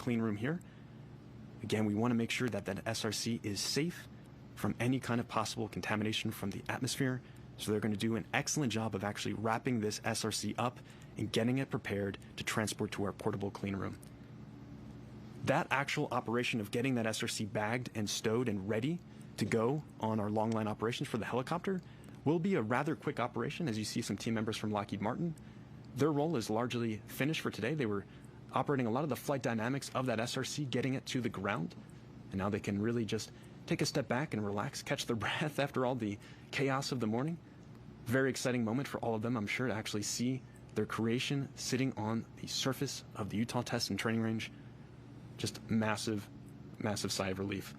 clean room here. Again, we want to make sure that that SRC is safe from any kind of possible contamination from the atmosphere. So they're going to do an excellent job of actually wrapping this SRC up and getting it prepared to transport to our portable clean room. That actual operation of getting that SRC bagged and stowed and ready to go on our long line operations for the helicopter will be a rather quick operation. As you see some team members from Lockheed Martin, their role is largely finished for today. They were operating a lot of the flight dynamics of that SRC, getting it to the ground, and now they can really just take a step back and relax, catch their breath after all the chaos of the morning. Very exciting moment for all of them, I'm sure, to actually see their creation sitting on the surface of the Utah Test and Training Range. Just massive, massive sigh of relief.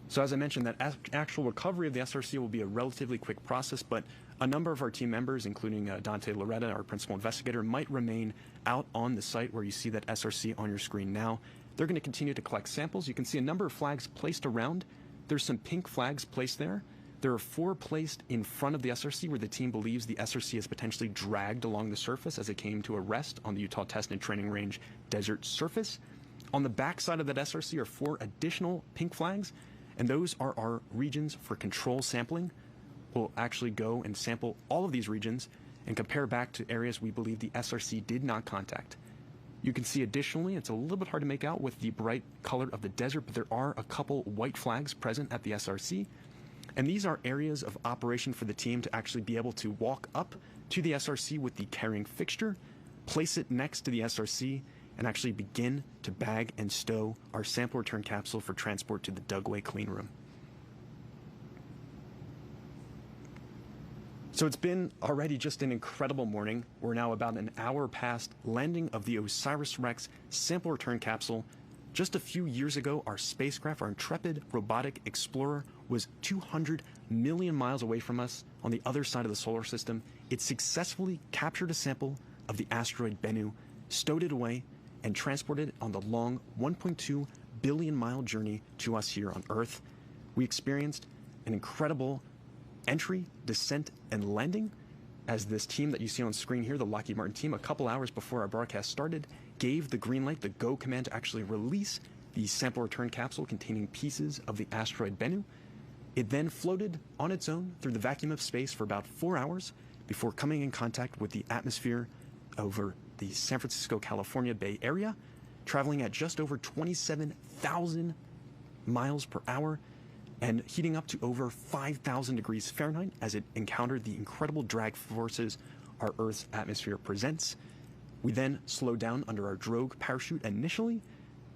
So as I mentioned, that actual recovery of the SRC will be a relatively quick process, but a number of our team members, including Dante Loretta, our principal investigator, might remain out on the site where you see that SRC on your screen now. They're going to continue to collect samples. You can see a number of flags placed around. There's some pink flags placed there. There are 4 placed in front of the SRC where the team believes the SRC is potentially dragged along the surface as it came to a rest on the Utah Test and Training Range desert surface. On the back side of that SRC are 4 additional pink flags, and those are our regions for control sampling. We'll actually go and sample all of these regions and compare back to areas we believe the SRC did not contact. You can see additionally, it's a little bit hard to make out with the bright color of the desert, but there are a couple white flags present at the SRC. And these are areas of operation for the team to actually be able to walk up to the SRC with the carrying fixture, place it next to the SRC, and actually begin to bag and stow our sample return capsule for transport to the Dugway clean room. So it's been already just an incredible morning. We're now about an hour past landing of the OSIRIS-REx sample return capsule. Just a few years ago, our spacecraft, our intrepid robotic explorer, was 200 million miles away from us on the other side of the solar system. It successfully captured a sample of the asteroid Bennu, stowed it away, and transported it on the long 1.2 billion mile journey to us here on Earth. We experienced an incredible entry, descent, and landing as this team that you see on screen here, the Lockheed Martin team, a couple hours before our broadcast started, gave the green light, the go command to actually release the sample return capsule containing pieces of the asteroid Bennu. It then floated on its own through the vacuum of space for about 4 hours before coming in contact with the atmosphere over the San Francisco, California Bay Area, traveling at just over 27,000 miles per hour and heating up to over 5,000 degrees Fahrenheit as it encountered the incredible drag forces our Earth's atmosphere presents. We then slowed down under our drogue parachute initially,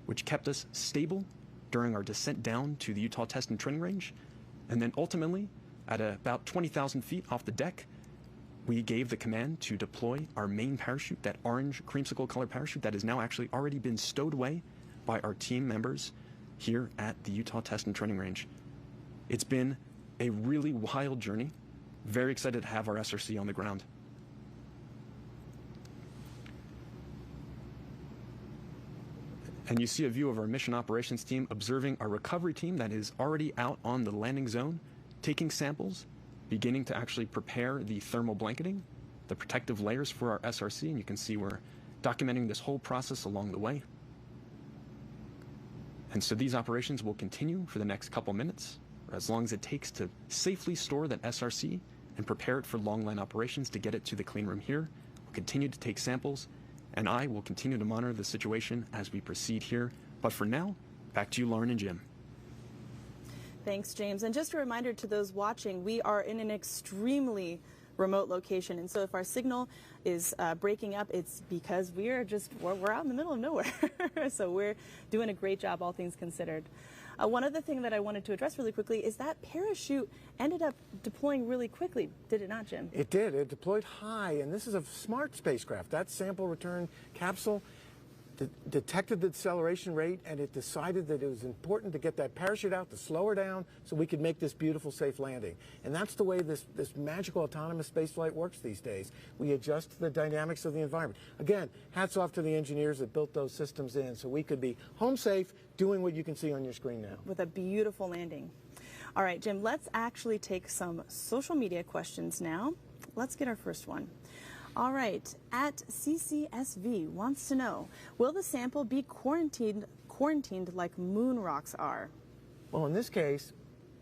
which kept us stable during our descent down to the Utah Test and Training Range. And then ultimately, at about 20,000 feet off the deck, we gave the command to deploy our main parachute, that orange creamsicle color parachute that has now actually already been stowed away by our team members here at the Utah Test and Training Range. It's been a really wild journey. Very excited to have our SRC on the ground. And you see a view of our mission operations team observing our recovery team that is already out on the landing zone, taking samples, beginning to actually prepare the thermal blanketing, the protective layers for our SRC, and you can see we're documenting this whole process along the way. And so these operations will continue for the next couple minutes, or as long as it takes to safely store that SRC and prepare it for long line operations to get it to the clean room here. We'll continue to take samples, and I will continue to monitor the situation as we proceed here. But for now, back to you, Lauren and Jim. Thanks, James. And just a reminder to those watching, we are in an extremely remote location. And so if our signal is breaking up, it's because we're out in the middle of nowhere. So we're doing a great job, all things considered. One other thing that I wanted to address really quickly is that parachute ended up deploying really quickly. Did it not, Jim? It did. It deployed high, and this is a smart spacecraft. That sample return capsule detected the deceleration rate, and it decided that it was important to get that parachute out to slow her down so we could make this beautiful, safe landing. And that's the way this magical autonomous spaceflight works these days. We adjust to the dynamics of the environment. Again, hats off to the engineers that built those systems in so we could be home safe doing what you can see on your screen now. With a beautiful landing. All right, Jim, let's actually take some social media questions now. Let's get our first one. All right, at CCSV wants to know, will the sample be quarantined like moon rocks are? Well, in this case,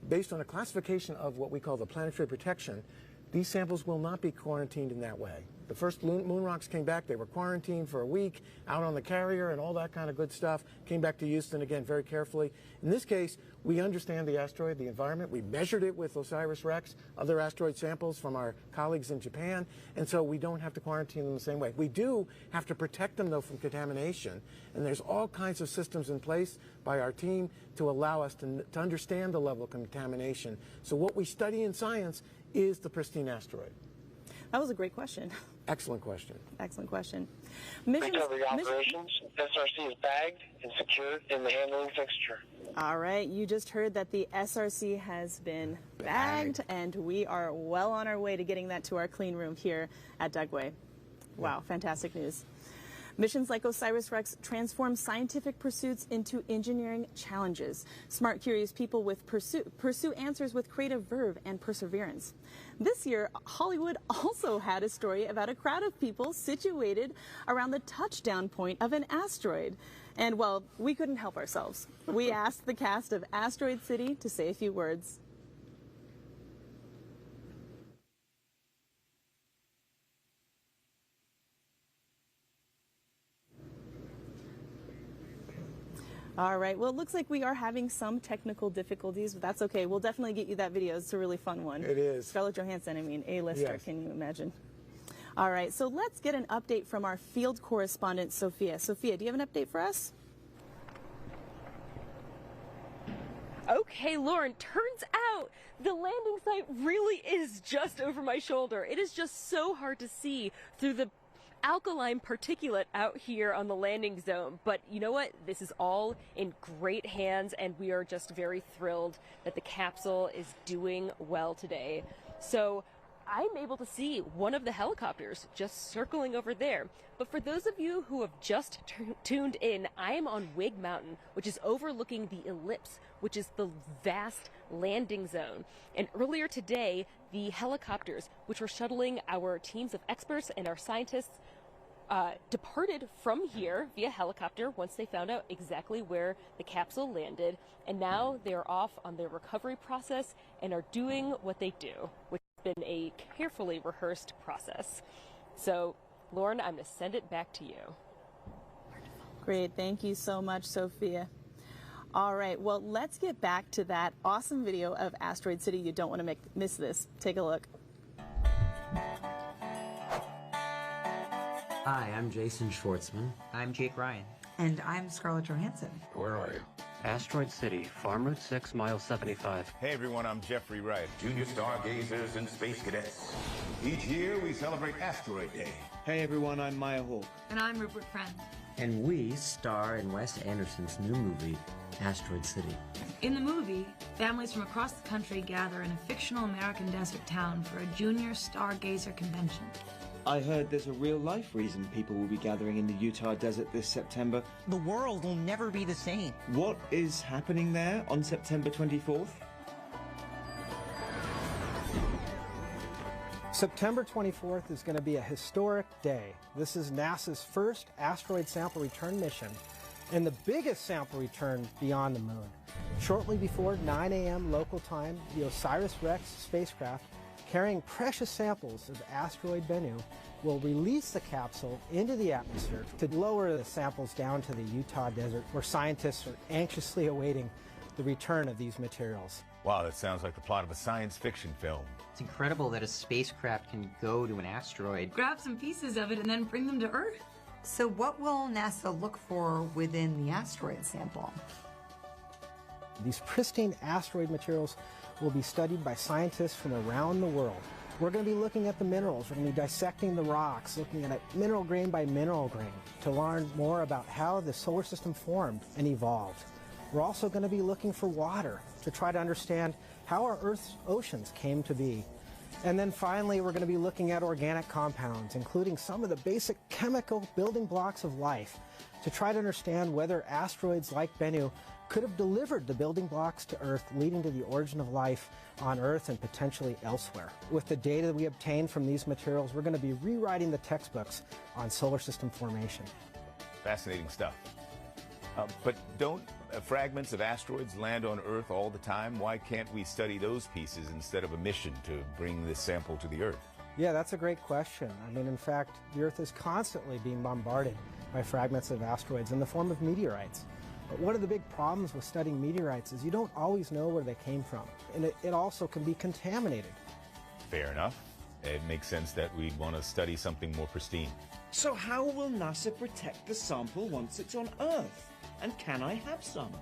based on a classification of what we call the planetary protection, these samples will not be quarantined in that way. The first moon rocks came back, they were quarantined for a week, out on the carrier and all that kind of good stuff, came back to Houston again very carefully. In this case, we understand the asteroid, the environment, we measured it with OSIRIS-REx, other asteroid samples from our colleagues in Japan, and so we don't have to quarantine them the same way. We do have to protect them, though, from contamination, and there's all kinds of systems in place by our team to allow us to understand the level of contamination. So what we study in science is the pristine asteroid. That was a great question. Excellent question. Excellent question. Recovery operations. SRC is bagged and secured in the handling fixture. All right, you just heard that the SRC has been bagged, and we are well on our way to getting that to our clean room here at Dugway. Wow, fantastic news. Missions like OSIRIS-REx transform scientific pursuits into engineering challenges. Smart, curious people with pursue answers with creative verve and perseverance. This year, Hollywood also had a story about a crowd of people situated around the touchdown point of an asteroid. And, well, we couldn't help ourselves. We asked the cast of Asteroid City to say a few words. All right, well, it looks like we are having some technical difficulties, but that's okay. We'll definitely get you that video. It's a really fun one. It is. Scarlett Johansson, I mean, A-lister, Yes. Can you imagine? All right, so let's get an update from our field correspondent, Sophia. Sophia, do you have an update for us? Okay, Lauren, turns out the landing site really is just over my shoulder. It is just so hard to see through the alkaline particulate out here on the landing zone. But you know what? This is all in great hands, and we are just very thrilled that the capsule is doing well today. So I'm able to see one of the helicopters just circling over there. But for those of you who have just tuned in, I am on Wig Mountain, which is overlooking the ellipse, which is the vast landing zone. And earlier today, the helicopters, which were shuttling our teams of experts and our scientists, departed from here via helicopter once they found out exactly where the capsule landed. And now they're off on their recovery process and are doing what they do, which has been a carefully rehearsed process. So, Lauren, I'm going to send it back to you. Great. Thank you so much, Sophia. All right. Well, let's get back to that awesome video of Asteroid City. You don't want to miss this. Take a look. Hi, I'm Jason Schwartzman. I'm Jake Ryan. And I'm Scarlett Johansson. Where are you? Asteroid City, Farm Route 6, mile 75. Hey everyone, I'm Jeffrey Wright. Junior stargazers and space cadets. Each year we celebrate Asteroid Day. Hey everyone, I'm Maya Hawke. And I'm Rupert Friend. And we star in Wes Anderson's new movie, Asteroid City. In the movie, families from across the country gather in a fictional American desert town for a junior stargazer convention. I heard there's a real-life reason people will be gathering in the Utah desert this September. The world will never be the same. What is happening there on September 24th? September 24th is going to be a historic day. This is NASA's first asteroid sample return mission and the biggest sample return beyond the moon. Shortly before 9 a.m. local time, the OSIRIS-REx spacecraft carrying precious samples of asteroid Bennu will release the capsule into the atmosphere to lower the samples down to the Utah desert, where scientists are anxiously awaiting the return of these materials. Wow, that sounds like the plot of a science fiction film. It's incredible that a spacecraft can go to an asteroid, grab some pieces of it, and then bring them to Earth. So what will NASA look for within the asteroid sample? These pristine asteroid materials will be studied by scientists from around the world. We're going to be looking at the minerals. We're going to be dissecting the rocks, looking at it mineral grain by mineral grain to learn more about how the solar system formed and evolved. We're also going to be looking for water to try to understand how our Earth's oceans came to be. And then finally, we're going to be looking at organic compounds, including some of the basic chemical building blocks of life, to try to understand whether asteroids like Bennu could have delivered the building blocks to Earth, leading to the origin of life on Earth and potentially elsewhere. With the data that we obtained from these materials, we're going to be rewriting the textbooks on solar system formation. Fascinating stuff. But don't fragments of asteroids land on Earth all the time? Why can't we study those pieces instead of a mission to bring this sample to the Earth? Yeah, that's a great question. I mean, in fact, the Earth is constantly being bombarded by fragments of asteroids in the form of meteorites. But one of the big problems with studying meteorites is you don't always know where they came from, and it also can be contaminated. Fair enough. It makes sense that we'd want to study something more pristine. So how will NASA protect the sample once it's on Earth? And can I have some?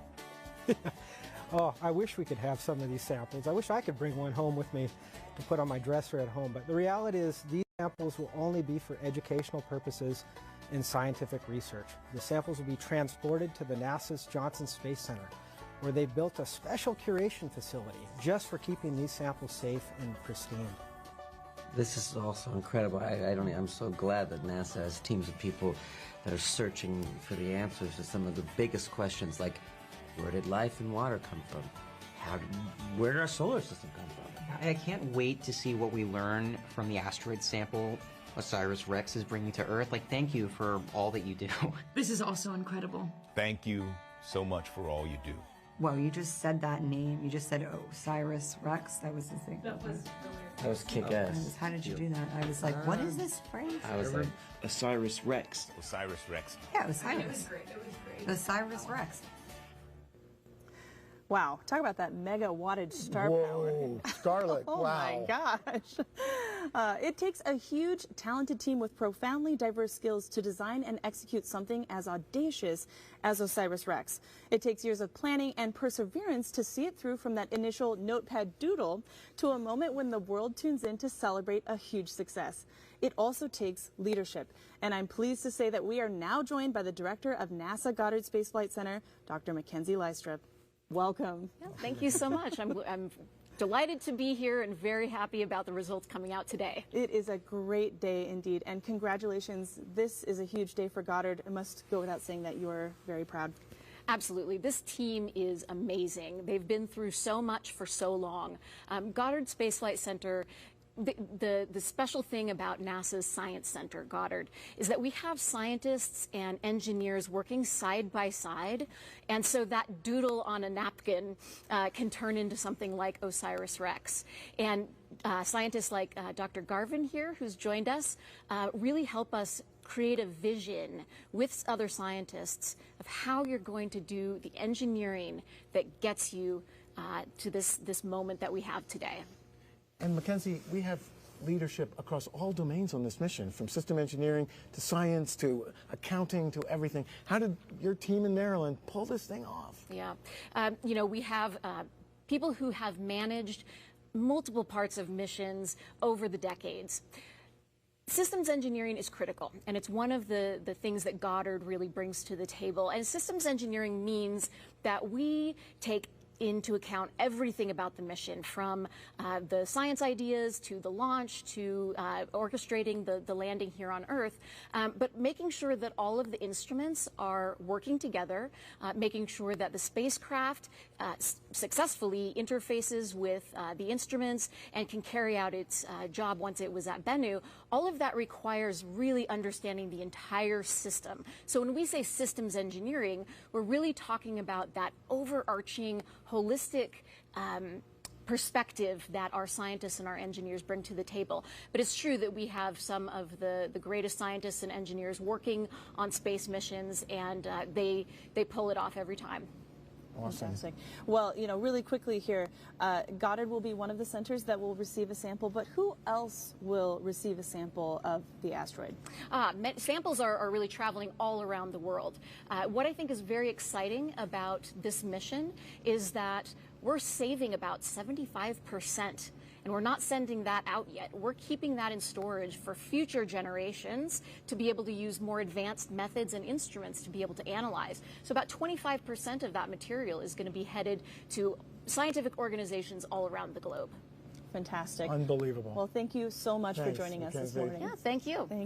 Oh, I wish we could have some of these samples. I wish I could bring one home with me to put on my dresser at home. But the reality is these samples will only be for educational purposes in scientific research. The samples will be transported to the NASA's Johnson Space Center, where they built a special curation facility just for keeping these samples safe and pristine. This is also incredible. I'm so glad that NASA has teams of people that are searching for the answers to some of the biggest questions, like where did life and water come from? Where did our solar system come from? I can't wait to see what we learn from the asteroid sample OSIRIS-REx is bringing to Earth. Thank you for all that you do. This is also incredible. Thank you so much for all you do. Well, you just said that name. You just said OSIRIS-REx. That was the thing. That was kick-ass. How did you do that? I was like, what is this phrase? I was like, OSIRIS-REx. OSIRIS-REx. Yeah, OSIRIS. OSIRIS-REx. Wow, talk about that mega wattage star power. Scarlet, oh wow. my gosh. It takes a huge, talented team with profoundly diverse skills to design and execute something as audacious as OSIRIS-REx. It takes years of planning and perseverance to see it through from that initial notepad doodle to a moment when the world tunes in to celebrate a huge success. It also takes leadership. And I'm pleased to say that we are now joined by the director of NASA Goddard Space Flight Center, Dr. Mackenzie Lystrup. Welcome. Thank you so much. I'm delighted to be here and very happy about the results coming out today. It is a great day indeed, and congratulations. This is a huge day for Goddard. It must go without saying that you are very proud. Absolutely. This team is amazing. They've been through so much for so long. Goddard Space Flight Center, the special thing about NASA's Science Center, Goddard, is that we have scientists and engineers working side by side, and so that doodle on a napkin can turn into something like OSIRIS-REx. And scientists like Dr. Garvin here, who's joined us, really help us create a vision with other scientists of how you're going to do the engineering that gets you to this moment that we have today. And Mackenzie, we have leadership across all domains on this mission, from system engineering to science to accounting to everything. How did your team in Maryland pull this thing off? Yeah, we have people who have managed multiple parts of missions over the decades. Systems engineering is critical, and it's one of the things that Goddard really brings to the table. And systems engineering means that we take into account everything about the mission, from the science ideas to the launch to orchestrating the landing here on Earth, but making sure that all of the instruments are working together, making sure that the spacecraft successfully interfaces with the instruments and can carry out its job once it was at Bennu. All of that requires really understanding the entire system. So when we say systems engineering, we're really talking about that overarching, holistic perspective that our scientists and our engineers bring to the table. But it's true that we have some of the greatest scientists and engineers working on space missions, and they pull it off every time. Awesome. Fantastic. Well, really quickly here, Goddard will be one of the centers that will receive a sample, but who else will receive a sample of the asteroid? Samples are really traveling all around the world. What I think is very exciting about this mission is that we're saving about 75%. And we're not sending that out yet. We're keeping that in storage for future generations to be able to use more advanced methods and instruments to be able to analyze. So about 25% of that material is going to be headed to scientific organizations all around the globe. Fantastic. Unbelievable. Well, thank you so much for Thanks, joining us this Mackenzie. morning. Yeah, thank you.